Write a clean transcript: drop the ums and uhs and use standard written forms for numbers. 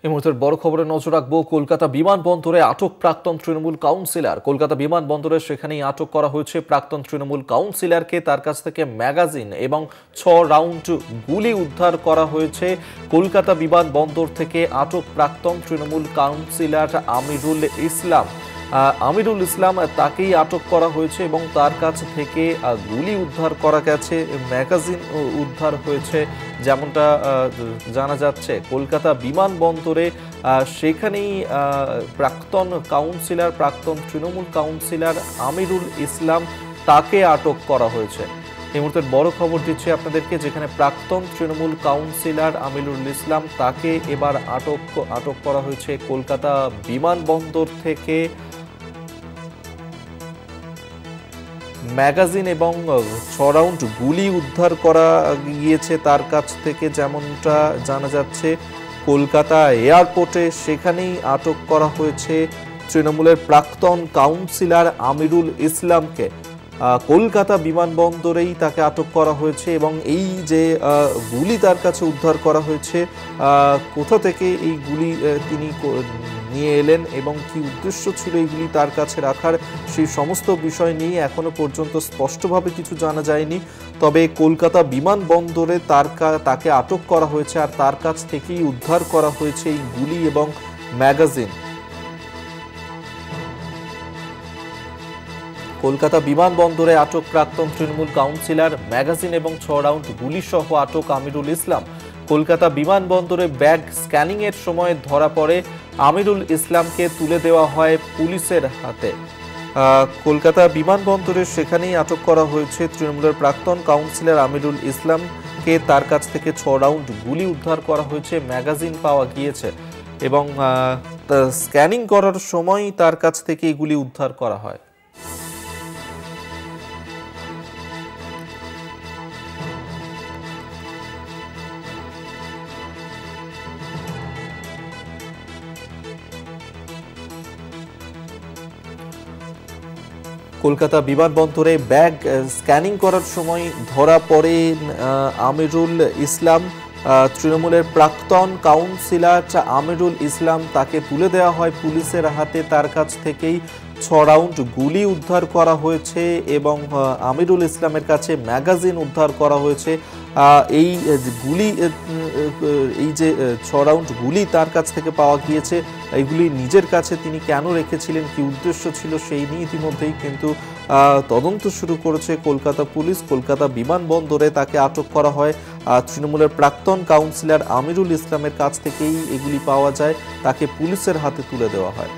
এই মুহূর্তের বড় খবরে নজর রাখবো। কলকাতা বিমানবন্দরে আটক প্রাক্তন তৃণমূল কাউন্সিলর। কলকাতা বিমানবন্দরে সেখানেই আটক করা হয়েছে প্রাক্তন তৃণমূল কাউন্সিলরকে। তার কাছ থেকে ম্যাগাজিন এবং 6 রাউন্ড গুলি উদ্ধার করা হয়েছে। কলকাতা বিমানবন্দর থেকে আটক প্রাক্তন তৃণমূল কাউন্সিলর আমিরুল ইসলাম তাকেই আটক করা হয়েছে এবং তার কাছ থেকে গুলি উদ্ধার করা গেছে, ম্যাগাজিন উদ্ধার হয়েছে। যেমনটা জানা যাচ্ছে, কলকাতা বিমানবন্দরে সেখানেই প্রাক্তন তৃণমূল কাউন্সিলর আমিরুল ইসলাম তাকে আটক করা হয়েছে। এই মুহূর্তের বড় খবর দিচ্ছি আপনাদেরকে, যেখানে প্রাক্তন তৃণমূল কাউন্সিলর আমিরুল ইসলাম তাকে এবার আটক করা হয়েছে কলকাতা বিমানবন্দর থেকে। ম্যাগাজিন এবং 6 রাউন্ড গুলি উদ্ধার করা গিয়েছে তার কাছ থেকে, যেমনটা জানা যাচ্ছে। কলকাতা এয়ারপোর্টে সেখানেই আটক করা হয়েছে তৃণমূলের প্রাক্তন কাউন্সিলর আমিরুল ইসলামকে। কলকাতা বিমানবন্দরেই তাকে আটক করা হয়েছে এবং এই যে গুলি তার কাছে উদ্ধার করা হয়েছে, কোথা থেকে এই গুলি তিনি নিয়ে এলেন এবং কি উদ্দেশ্য ছিল এইগুলি তার কাছে রাখার, সেই সমস্ত বিষয় নিয়ে এখনো পর্যন্ত স্পষ্টভাবে কিছু জানা যায়নি। তবে কলকাতা বিমানবন্দরে তাকে আটক করা হয়েছে আর তার কাছ থেকেই উদ্ধার করা হয়েছে এই গুলি এবং ম্যাগাজিন। কলকাতা বিমানবন্দরে আটক প্রাক্তন তৃণমূল কাউন্সিলর, ম্যাগাজিন এবং 6 রাউন্ড গুলি সহ আটক আমিরুল ইসলাম। কলকাতা বিমানবন্দরে ব্যাগ স্ক্যানিং এর সময় ধরা পড়ে আমিরুল ইসলামকে তুলে দেওয়া হয় পুলিশের হাতে। কলকাতা বিমানবন্দরে সেখানেই আটক করা হয়েছে তৃণমূলের প্রাক্তন কাউন্সিলর আমিরুল ইসলামকে। তার কাছ থেকে 6 রাউন্ড গুলি উদ্ধার করা হয়েছে, ম্যাগাজিন পাওয়া গিয়েছে এবং স্ক্যানিং করার সময় তার কাছ থেকে এগুলি উদ্ধার করা হয়। কলকাতা বিমানবন্দরে ব্যাগ স্ক্যানিং করার সময় ধরা পড়ে আমিরুল ইসলাম। তৃণমূলের প্রাক্তন কাউন্সিলর আমিরুল ইসলাম, তাকে তুলে দেওয়া হয় পুলিশের হাতে। তার কাছ থেকেই 6 রাউন্ড গুলি উদ্ধার করা হয়েছে এবং আমিরুল ইসলামের কাছে ম্যাগাজিন উদ্ধার করা হয়েছে। এই যে 6 রাউন্ড গুলি তার কাছ থেকে পাওয়া গিয়েছে, এইগুলি নিজের কাছে তিনি কেন রেখেছিলেন, কি উদ্দেশ্য ছিল, সেই নিয়ে ইতিমধ্যেই কিন্তু তদন্ত শুরু করেছে কলকাতা পুলিশ। কলকাতা বিমানবন্দরে তাকে আটক করা হয়। তৃণমূলের প্রাক্তন কাউন্সিলর আমিরুল ইসলামের কাছ থেকেই এগুলি পাওয়া যায়, তাকে পুলিশের হাতে তুলে দেওয়া হয়।